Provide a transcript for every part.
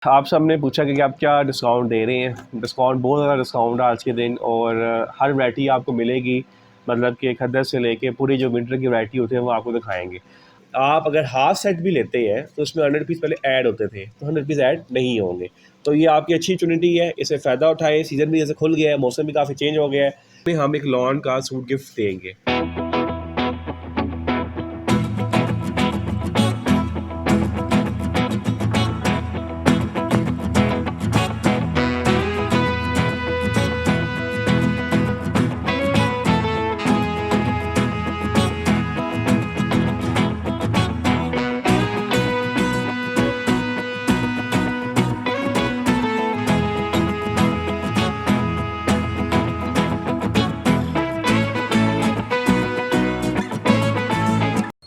आप सबने पूछा कि आप क्या डिस्काउंट दे रहे हैं। डिस्काउंट बहुत ज़्यादा डिस्काउंट है आज के दिन, और हर वैरायटी आपको मिलेगी। मतलब कि खद्दर से लेके पूरी जो विंटर की वैरायटी होती है वो आपको दिखाएंगे। आप अगर हाफ सेट भी लेते हैं तो उसमें 100 रुपीज़ पहले ऐड होते थे, तो 100 रुपीज़ ऐड नहीं होंगे। तो ये आपकी अच्छी अपॉर्चुनिटी है, इससे फ़ायदा उठाएं। सीज़न भी जैसे खुल गया है, मौसम भी काफ़ी चेंज हो गया है। हम एक लॉन का सूट गिफ्ट देंगे।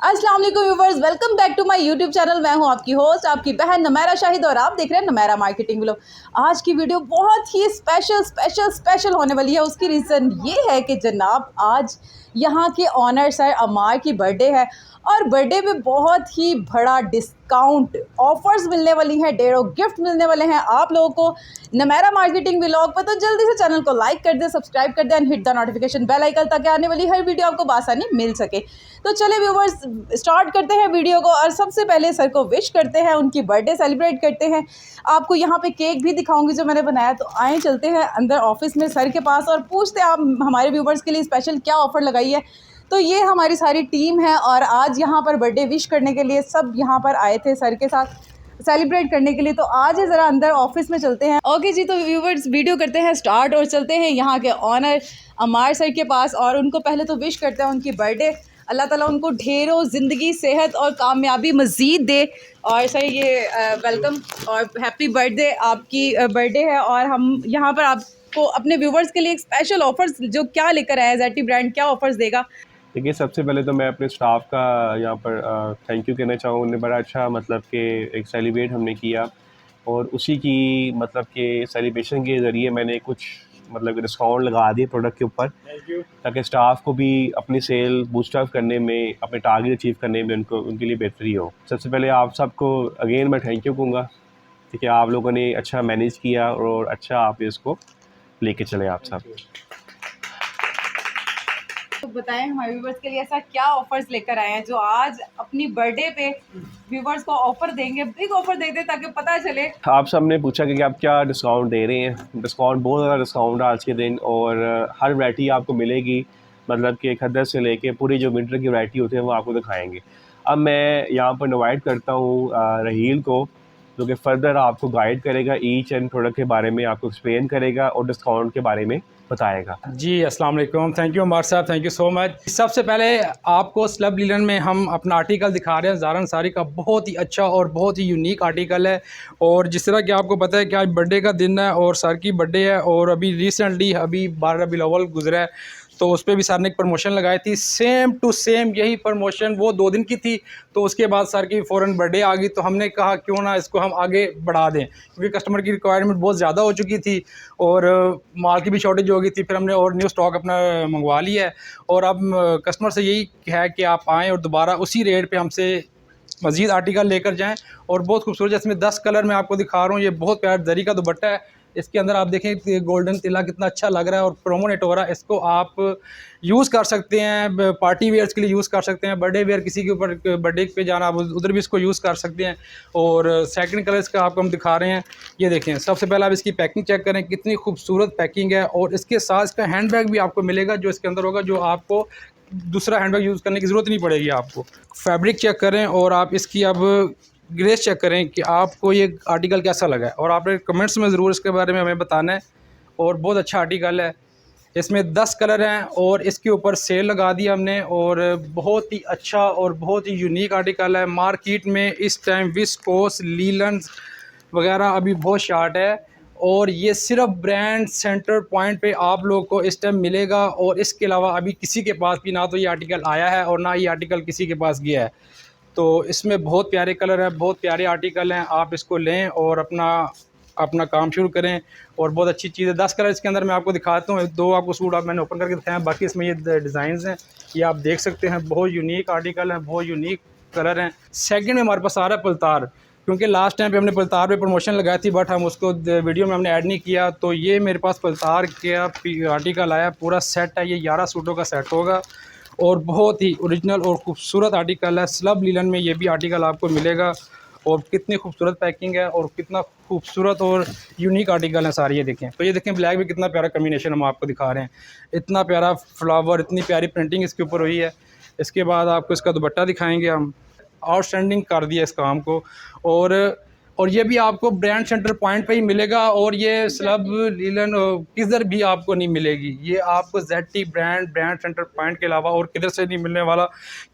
अस्सलाम वालेकुम viewers, welcome back to my YouTube channel. मैं हूं आपकी होस्ट, आपकी बहन नमैरा शाहिद, और आप देख रहे हैं नमैरा मार्केटिंग व्लॉग। आज की वीडियो बहुत ही स्पेशल होने वाली है। उसकी रीज़न ये है कि जनाब आज यहाँ के ऑनर सर अमार की बर्थडे है, और बर्थडे पे बहुत ही बड़ा डिस्काउंट ऑफर्स मिलने वाली हैं, ढेरों गिफ्ट मिलने वाले हैं आप लोगों को नमैरा मार्केटिंग व्लॉग पर। तो जल्दी से चैनल को लाइक कर दें, सब्सक्राइब कर दें and hit the notification bell icon, ताकि आने वाली हर वीडियो आपको बासानी मिल सके। तो चले व्यूवर्स, स्टार्ट करते हैं वीडियो को, और सबसे पहले सर को विश करते हैं, उनकी बर्थडे सेलिब्रेट करते हैं। आपको यहाँ पे केक भी दिखाऊंगी जो मैंने बनाया। तो आए चलते हैं अंदर ऑफिस में सर के पास, और पूछते हैं आप हमारे व्यूवर्स के लिए स्पेशल क्या ऑफ़र लगाई है। तो ये हमारी सारी टीम है, और आज यहाँ पर बर्थडे विश करने के लिए सब यहाँ पर आए थे सर के साथ सेलिब्रेट करने के लिए। तो आज है ज़रा अंदर ऑफिस में चलते हैं। ओके जी, तो व्यूवर्स वीडियो करते हैं स्टार्ट, और चलते हैं यहाँ के ऑनर अमार सर के पास, और उनको पहले तो विश करते हैं उनकी बर्थडे। अल्लाह ताला उनको ढेरों ज़िंदगी, सेहत और कामयाबी मज़ीद दे। और सर ये वेलकम और हैप्पी बर्थडे। आपकी बर्थडे है, और हम यहाँ पर आपको अपने व्यूवर्स के लिए एक स्पेशल ऑफर्स जो क्या लेकर आए हैं, ज़ेटी ब्रांड क्या ऑफर्स देगा। देखिए, सबसे पहले तो मैं अपने स्टाफ का यहाँ पर थैंक यू कहना चाहूँ। उन्होंने बड़ा अच्छा मतलब कि एक सेलिब्रेट हमने किया, और उसी की मतलब कि सेलिब्रेशन के ज़रिए मैंने कुछ मतलब डिस्काउंट लगा दिए प्रोडक्ट के ऊपर, ताकि स्टाफ को भी अपनी सेल बूस्ट अप करने में, अपने टारगेट अचीव करने में उनको उनके लिए बेहतरी हो। सबसे पहले आप सबको अगेन मैं थैंक यू कहूँगा, ठीक है। आप लोगों ने अच्छा मैनेज किया और अच्छा आप इसको लेके चले आप सब। तो बताएं हमारे व्यूवर्स के लिए ऐसा क्या ऑफर्स लेकर आए हैं जो आज अपनी बर्थडे पे व्यूवर्स को ऑफर देंगे, बिग ऑफर दे दें, ताकि पता चले। आप सबने पूछा कि आप क्या डिस्काउंट दे रहे हैं। डिस्काउंट बहुत ज़्यादा डिस्काउंट है आज के दिन, और हर वैरायटी आपको मिलेगी। मतलब कि खद्दर से लेके पूरी जो विंटर की वैरायटी होती है वो आपको दिखाएंगे। अब मैं यहाँ पर इनवाइट करता हूँ रहील को, जो कि फ़र्दर आपको गाइड करेगा, ईच एंड प्रोडक्ट के बारे में आपको एक्सप्लेन करेगा और डिस्काउंट के बारे में बताएगा। जी अस्सलाम वालेकुम, थैंक यू अमार साहब, थैंक यू सो मच। सबसे पहले आपको स्लब लीलन में हम अपना आर्टिकल दिखा रहे हैं। ज़ारा अंसारी का बहुत ही अच्छा और बहुत ही यूनिक आर्टिकल है। और जिस तरह कि आपको पता है कि आज बर्थडे का दिन है और सर की बर्थडे है, और अभी रिसेंटली 12 रबीउल अव्वल गुजरा है, तो उस पर भी सर ने एक प्रमोशन लगाई थी। सेम टू सेम यही प्रमोशन वो 2 दिन की थी, तो उसके बाद सर की फ़ौरन बर्थडे आ गई। तो हमने कहा क्यों ना इसको हम आगे बढ़ा दें, क्योंकि कस्टमर की रिक्वायरमेंट बहुत ज़्यादा हो चुकी थी और माल की भी शॉर्टेज हो गई थी। फिर हमने और न्यू स्टॉक अपना मंगवा लिया है, और अब कस्टमर से यही है कि आप आएँ और दोबारा उसी रेट पर हमसे मज़ीद आर्टिकल लेकर जाएँ। और बहुत खूबसूरत, इसमें 10 कलर मैं आपको दिखा रहा हूँ। ये बहुत प्यारा जरी का दुपट्टा है। इसके अंदर आप देखें गोल्डन तिला कितना अच्छा लग रहा है, और प्रोमोनेट हो रहा है। इसको आप यूज़ कर सकते हैं, पार्टी वेयर्स के लिए यूज़ कर सकते हैं, बर्थडे वेयर किसी के ऊपर बर्थडे पे जाना, आप उधर भी इसको यूज़ कर सकते हैं। और सेकंड कलर इसका आपको हम दिखा रहे हैं। ये देखें, सबसे पहले आप इसकी पैकिंग चेक करें, कितनी खूबसूरत पैकिंग है। और इसके साथ इसका हैंड बैग भी आपको मिलेगा जो इसके अंदर होगा, जो आपको दूसरा हैंड बैग यूज़ करने की ज़रूरत नहीं पड़ेगी आपको। फैब्रिक चेक करें, और आप इसकी अब ग्रेस चेक करें कि आपको ये आर्टिकल कैसा लगा है, और आपने कमेंट्स में ज़रूर इसके बारे में हमें बताना है। और बहुत अच्छा आर्टिकल है, इसमें 10 कलर हैं, और इसके ऊपर सेल लगा दी हमने। और बहुत ही अच्छा और बहुत ही यूनिक आर्टिकल है। मार्केट में इस टाइम विस्कोस, लीलन्स वगैरह अभी बहुत शार्ट है, और ये सिर्फ ब्रांड सेंटर पॉइंट पे आप लोग को इस टाइम मिलेगा। और इसके अलावा अभी किसी के पास भी ना तो ये आर्टिकल आया है और ना ये आर्टिकल किसी के पास गया है। तो इसमें बहुत प्यारे कलर हैं, बहुत प्यारे आर्टिकल हैं। आप इसको लें और अपना काम शुरू करें, और बहुत अच्छी चीज़ है। 10 कलर इसके अंदर मैं आपको दिखाता हूँ। 2 आपको सूट मैंने ओपन करके दिखाया, बाकी इसमें ये डिज़ाइंस हैं, ये आप देख सकते हैं। बहुत यूनिक आर्टिकल हैं, बहुत यूनिक कलर हैं। सेकंड में हमारे पास आ रहा है पलतार। क्योंकि लास्ट टाइम पे हमने पलतार पे प्रमोशन लगाई थी, बट हम उसको वीडियो में हमने ऐड नहीं किया। तो ये मेरे पास पलतार का आर्टिकल आया, पूरा सेट है, ये 11 सूटों का सेट होगा और बहुत ही ओरिजिनल और ख़ूबसूरत आर्टिकल है। स्लब लीलन में ये भी आर्टिकल आपको मिलेगा और कितनी खूबसूरत पैकिंग है और कितना खूबसूरत और यूनिक आर्टिकल है सारे। ये देखें, तो ये देखें ब्लैक भी कितना प्यारा कम्बिनेशन हम आपको दिखा रहे हैं, इतना प्यारा फ्लावर, इतनी प्यारी प्रिंटिंग इसके ऊपर हुई है। इसके बाद आपको इसका दुपट्टा दिखाएंगे हम, आउटस्टैंडिंग कर दिया इस काम को। और ये भी आपको ब्रांड सेंटर पॉइंट पे ही मिलेगा और ये स्लब लीलन किधर भी आपको नहीं मिलेगी। ये आपको ZT ब्रांड सेंटर पॉइंट के अलावा और किधर से नहीं मिलने वाला,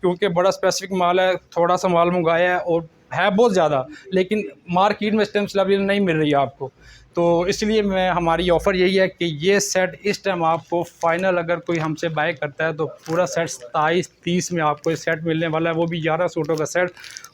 क्योंकि बड़ा स्पेसिफिक माल है, थोड़ा सा माल मंगाया है और है बहुत ज़्यादा, लेकिन मार्केट में इस टाइम स्लब लीलन नहीं मिल रही है आपको। तो इसलिए हमारी ऑफ़र यही है कि ये सेट इस टाइम आपको फाइनल अगर कोई हमसे बाय करता है तो पूरा सेट 27-30 में आपको ये सेट मिलने वाला है, वो भी 11 सूटों का सेट।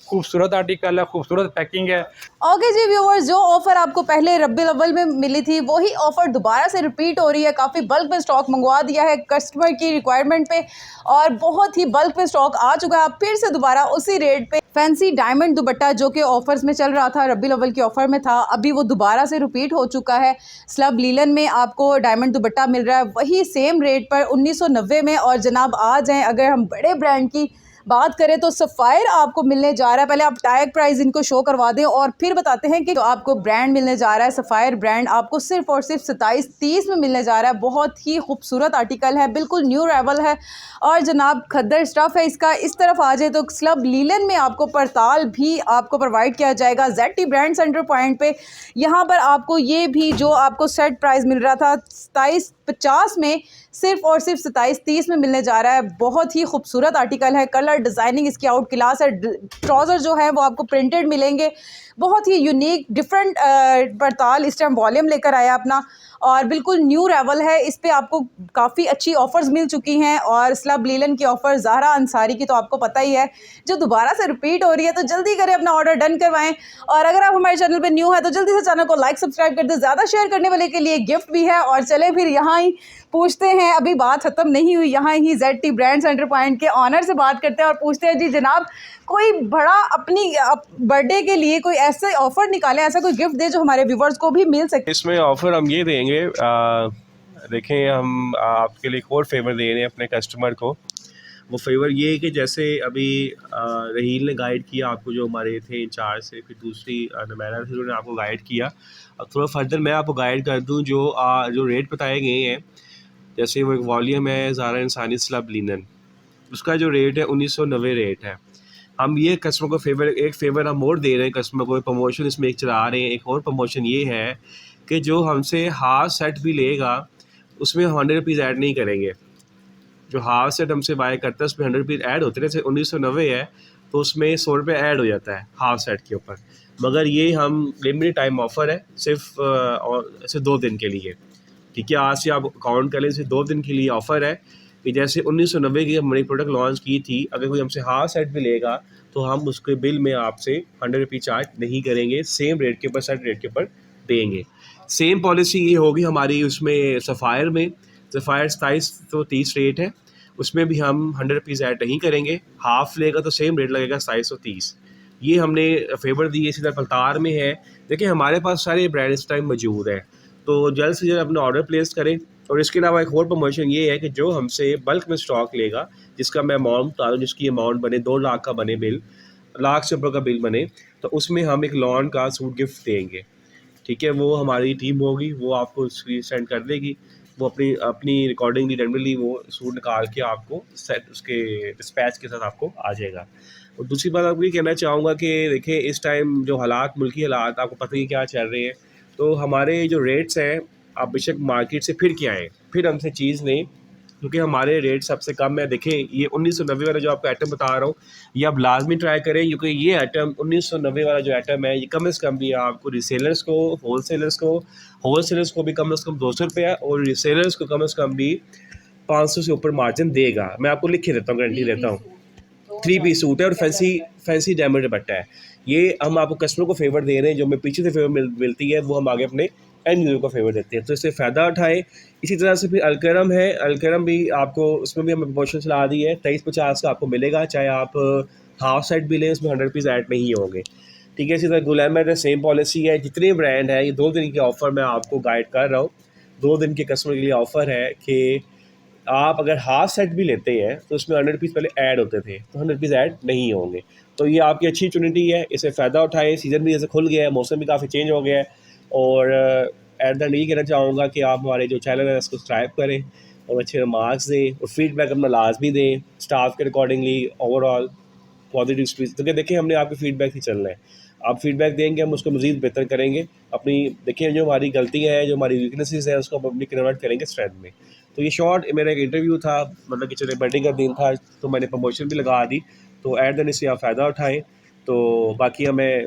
खूबसूरत आर्टिकल है, खूबसूरत पैकिंग है। ओके जी व्यूअर्स, जो ऑफर आपको पहले रब्बीउल अव्वल में मिली थी वही ऑफर दोबारा से रिपीट हो रही है। काफ़ी बल्क में स्टॉक मंगवा दिया है कस्टमर की रिक्वायरमेंट पे और बहुत ही बल्क में स्टॉक आ चुका है। आप फिर से दोबारा उसी रेट पे फैंसी डायमंड दुपट्टा जो कि ऑफर्स में चल रहा था, रब्बीउल अव्वल की ऑफर में था, अभी वो दोबारा से रिपीट हो चुका है। स्लब लीलन में आपको डायमंड दुपट्टा मिल रहा है वही सेम रेट पर 1990 में। और जनाब आ जाएँ, अगर हम बड़े ब्रांड की बात करें तो सफ़ायर आपको मिलने जा रहा है। पहले आप टैग प्राइस इनको शो करवा दें और फिर बताते हैं कि तो आपको ब्रांड मिलने जा रहा है। सफ़ायर ब्रांड आपको सिर्फ और सिर्फ 27-30 में मिलने जा रहा है। बहुत ही खूबसूरत आर्टिकल है, बिल्कुल न्यू अराइवल है और जनाब खद्दर स्टफ़ है इसका। इस तरफ आ जाए तो स्लब लीलन में आपको परताल भी आपको प्रोवाइड किया जाएगा ZT ब्रांड सेंटर पॉइंट पे। यहाँ पर आपको ये भी जो आपको सेट प्राइस मिल रहा था 2750 में, सिर्फ और सिर्फ 2730 में मिलने जा रहा है। बहुत ही खूबसूरत आर्टिकल है, कलर डिज़ाइनिंग इसकी आउट क्लास है। ट्राउज़र जो है वो आपको प्रिंटेड मिलेंगे, बहुत ही यूनिक डिफरेंट परताल इस टाइम वॉल्यूम लेकर आया अपना और बिल्कुल न्यू अराइवल है। इस पे आपको काफ़ी अच्छी ऑफ़र्स मिल चुकी हैं और स्लब लीलन की ऑफ़र ज़हरा अंसारी की तो आपको पता ही है जो दोबारा से रिपीट हो रही है। तो जल्दी करें, अपना ऑर्डर डन करवाएं और अगर आप हमारे चैनल पे न्यू है तो जल्दी से चैनल को लाइक सब्सक्राइब कर दें। ज़्यादा शेयर करने वाले के लिए गिफ्ट भी है। और चलें फिर यहाँ ही पूछते हैं, अभी बात ख़त्म नहीं हुई, यहाँ ही ZT ब्रांड सेंटर पॉइंट के ऑनर से बात करते हैं और पूछते हैं जी जनाब कोई बड़ा अपनी बर्थडे के लिए कोई ऐसे ऑफ़र निकालें, ऐसा कोई गिफ्ट दे जो हमारे व्यूवर्स को भी मिल सके। इसमें ऑफ़र हम ये देंगे, देखें हम आपके लिए एक और फेवर दे रहे हैं अपने कस्टमर को। वो फेवर ये है कि जैसे अभी रहील ने गाइड किया आपको, जो हमारे थे इंचार्ज से, फिर दूसरी नमैरा से उन्होंने आपको गाइड किया। अब थोड़ा फर्दर मैं आपको गाइड कर दूं, जो रेट बताए गए हैं, जैसे वो एक वॉल्यूम है ज़ारा इंसानी स्लब लिनन, उसका जो रेट है 1990 रेट है। हम ये कस्टमर को एक फेवर हम और दे रहे हैं कस्टमर को, प्रमोशन इसमें एक चला रहे हैं। एक और प्रमोशन ये है कि जो हमसे हाफ सेट भी लेगा उसमें 100 रुपीज़ ऐड नहीं करेंगे। जो हाफ सेट हमसे बाय करता है उसमें 100 रुपीज़ ऐड होते हैं। जैसे 1990 है तो उसमें 100 रुपये ऐड हो जाता है हाफ सेट के ऊपर। मगर ये हम लिमिटेड टाइम ऑफ़र है, सिर्फ और ऐसे 2 दिन के लिए, ठीक है। आज से आप काउंट कर लें, सिर्फ 2 दिन के लिए ऑफ़र है कि जैसे 1990 की हमने प्रोडक्ट लॉन्च की थी, अगर कोई हमसे हाफ सेट भी लेगा तो हम उसके बिल में आपसे 100 रुपये चार्ज नहीं करेंगे, सेम रेट के ऊपर, सेट रेट के ऊपर देंगे। सेम पॉलिसी ये होगी हमारी उसमें सफ़ायर में। सफ़ायर 2730 रेट है, उसमें भी हम 100 रुपीज़ ऐड नहीं करेंगे। हाफ़ लेगा तो सेम रेट लगेगा 2730। ये हमने फेवर दी है। इसी तरह पलतार में है, देखिए हमारे पास सारे ब्रांड इस टाइम मौजूद हैं, तो जल्द से जल्द अपना ऑर्डर प्लेस करें। और इसके अलावा एक और प्रमोशन ये है कि जो हमसे बल्क में स्टॉक लेगा, जिसका मैं अमाउंट बता दूँ, जिसकी अमाउंट बने 2 लाख का बने बिल, लाख से ऊपर का बिल बने, तो उसमें हम एक लॉन का सूट गिफ्ट देंगे, ठीक है। वो हमारी टीम होगी, वो आपको स्क्रीन सेंड कर देगी, वो अपनी रिकॉर्डिंग जनरली वो सूट निकाल के आपको सेट उसके डिस्पैच के साथ आपको आ जाएगा। और दूसरी बात आपको ये कहना चाहूँगा कि देखिए इस टाइम जो हालात, मुल्की हालात आपको पता ही क्या चल रहे हैं, तो हमारे जो रेट्स हैं आप बेशक मार्केट से फिर के आएँ, फिर हमसे चीज़ लें, क्योंकि हमारे रेट सबसे कम है। देखें ये 1990 वाला जो आपको आइटम बता रहा हूँ, ये आप लाजमी ट्राई करें, क्योंकि ये आइटम 1990 वाला जो आइटम है ये कम से कम भी आपको रिसेलर्स को, होलसेलर्स को भी कम से कम 200 रुपये और रिसेलर्स को कम से कम भी 500 से ऊपर मार्जिन देगा। मैं आपको लिख के देता हूँ, गारंटी देता हूँ। 3 पीस सूट है और फैंसी डायमंड दुपट्टा है। ये हम आपको कस्टमर को फेवर दे रहे हैं, जो हमें पीछे से फेवर मिलती है वो हम आगे अपने एंड यूज़र को फेवर देते हैं, तो इससे फ़ायदा उठाएं। इसी तरह से फिर अलकरम है, अलकरम भी आपको, उसमें भी हमें प्रमोशन चला दी है। 2350 का आपको मिलेगा, चाहे आप हाफ सेट भी लें, उसमें 100 रुपीज़ ऐड नहीं होंगे। ठीक है। इसी तरह गुलैमर सेम पॉलिसी है, जितने ब्रांड है ये 2 दिन की ऑफ़र मैं आपको गाइड कर रहा हूँ। 2 दिन के कस्टमर के लिए ऑफ़र है कि आप अगर हाफ सेट भी लेते हैं तो उसमें 100 रुपीज़ पहले ऐड होते थे, तो 100 रुपीज़ ऐड नहीं होंगे। तो ये आपकी अच्छी अपॉर्चुनिटी है, इसे फ़ायदा उठाएँ। सीज़न भी जैसे खुल गया है, मौसम भी काफ़ी चेंज हो गया है। और एट द एंड यही कहना चाहूँगा कि आप हमारे जो चैनल है उसको सब्सक्राइब करें और अच्छे रिमार्क्स दें और फीडबैक अपना लाजमी दें स्टाफ के अकॉर्डिंगली। ओवरऑल पॉजिटिव स्पीच, क्योंकि देखिए हमने आपके फीडबैक ही चलना है। आप फीडबैक देंगे, हम उसको मज़ीद बेहतर करेंगे। अपनी देखिए जो हमारी गलतियाँ हैं, जो हमारी वीकनेसेस हैं, उसको हम अपनी कन्वर्ट करेंगे स्ट्रेंथ में। तो ये शॉर्ट मेरा एक इंटरव्यू था, मतलब कि चले बर्थडे का दिन था तो मैंने प्रमोशन भी लगा दी। तो एट द इससे आप फ़ायदा उठाएँ। तो बाकी मैं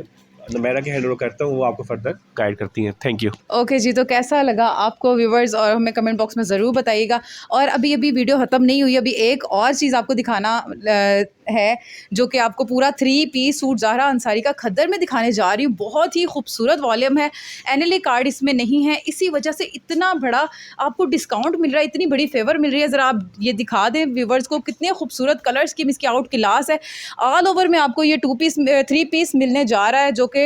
नमैरा के हैंड ओवर करता हूँ, वो आपको फर्दर गाइड करती हैं। Thank you. ओके जी, तो कैसा लगा आपको व्यूवर्स, और हमें कमेंट बॉक्स में ज़रूर बताइएगा। और अभी वीडियो ख़त्म नहीं हुई, अभी एक और चीज़ आपको दिखाना है, जो कि आपको पूरा 3 पीस सूट ज़ाहरा अंसारी का खद्दर में दिखाने जा रही हूँ। बहुत ही खूबसूरत वॉल्यूम है, एनएलए कार्ड इसमें नहीं है, इसी वजह से इतना बड़ा आपको डिस्काउंट मिल रहा है, इतनी बड़ी फेवर मिल रही है। ज़रा आप ये दिखा दें व्यूवर्स को, कितने खूबसूरत कलर स्कीम इसकी आउट क्लास है। ऑल ओवर में आपको ये 3 पीस मिलने जा रहा है, जो कि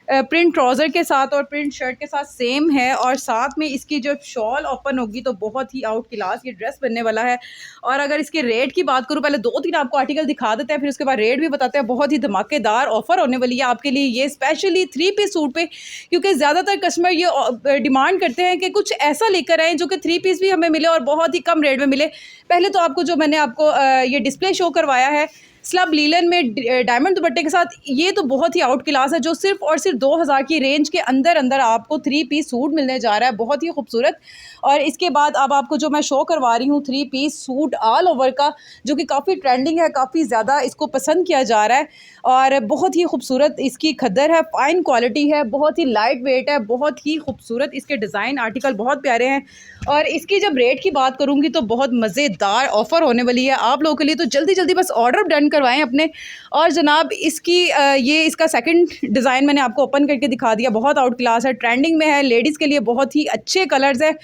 प्रिंट ट्राउज़र के साथ और प्रिंट शर्ट के साथ सेम है। और साथ में इसकी जो शॉल ओपन होगी तो बहुत ही आउट क्लास ये ड्रेस बनने वाला है। और अगर इसके रेट की बात करूँ, पहले 2-3 आपको आर्टिकल दिखा देते हैं, फिर उसके बाद रेट भी बताते हैं। बहुत ही धमाकेदार ऑफर होने वाली है आपके लिए ये, स्पेशली 3 पीस सूट पे, क्योंकि ज़्यादातर कस्टमर ये डिमांड करते हैं कि कुछ ऐसा लेकर आएँ जो कि 3 पीस भी हमें मिले और बहुत ही कम रेट में मिले। पहले तो आपको जो मैंने आपको ये डिस्प्ले शो करवाया है स्लब लीलन में डायमंड दुपट्टे के साथ, ये तो बहुत ही आउट क्लास है, जो सिर्फ और सिर्फ 2000 की रेंज के अंदर अंदर आपको 3 पीस सूट मिलने जा रहा है, बहुत ही खूबसूरत। और इसके बाद अब आपको जो मैं शो करवा रही हूँ 3 पीस सूट ऑल ओवर का, जो कि काफ़ी ट्रेंडिंग है, काफ़ी ज़्यादा इसको पसंद किया जा रहा है और बहुत ही खूबसूरत इसकी खद्दर है, फ़ाइन क्वालिटी है, बहुत ही लाइट वेट है, बहुत ही खूबसूरत इसके डिज़ाइन आर्टिकल बहुत प्यारे हैं। और इसकी जब रेट की बात करूँगी तो बहुत मज़ेदार ऑफ़र होने वाली है आप लोगों के लिए, तो जल्दी जल्दी बस ऑर्डर डन करवाएं अपने। और जनाब इसकी ये इसका सेकंड डिज़ाइन मैंने आपको ओपन करके दिखा दिया, बहुत आउट क्लास है, ट्रेंडिंग में है, लेडीज़ के लिए बहुत ही अच्छे कलर्स हैं,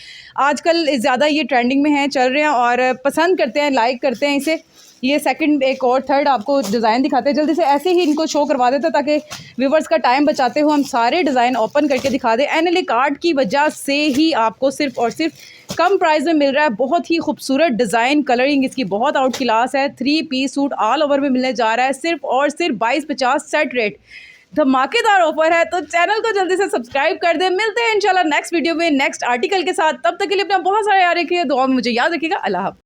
आजकल ज़्यादा ये ट्रेंडिंग में हैं, चल रहे हैं और पसंद करते हैं, लाइक करते हैं इसे। ये सेकंड, एक और थर्ड आपको डिज़ाइन दिखाते हैं, जल्दी से ऐसे ही इनको शो करवा देते हैं ताकि व्यूवर्स का टाइम बचाते हुए हम सारे डिज़ाइन ओपन करके दिखा दें। एनएलए कार्ड की वजह से ही आपको सिर्फ और सिर्फ कम प्राइस में मिल रहा है। बहुत ही खूबसूरत डिज़ाइन, कलरिंग इसकी बहुत आउट क्लास है। 3 पीस सूट ऑल ओवर में मिलने जा रहा है सिर्फ और सिर्फ 2250 सेट रेट, धमाकेदार ऑफर है। तो चैनल को जल्दी से सब्सक्राइब कर दें। मिलते हैं इंशाल्लाह नेक्स्ट वीडियो में नेक्स्ट आर्टिकल के साथ, तब तक के लिए अपना बहुत सारा याद रखिए, दुआ में मुझे याद रखिएगा। अल्लाह हाफ़िज़।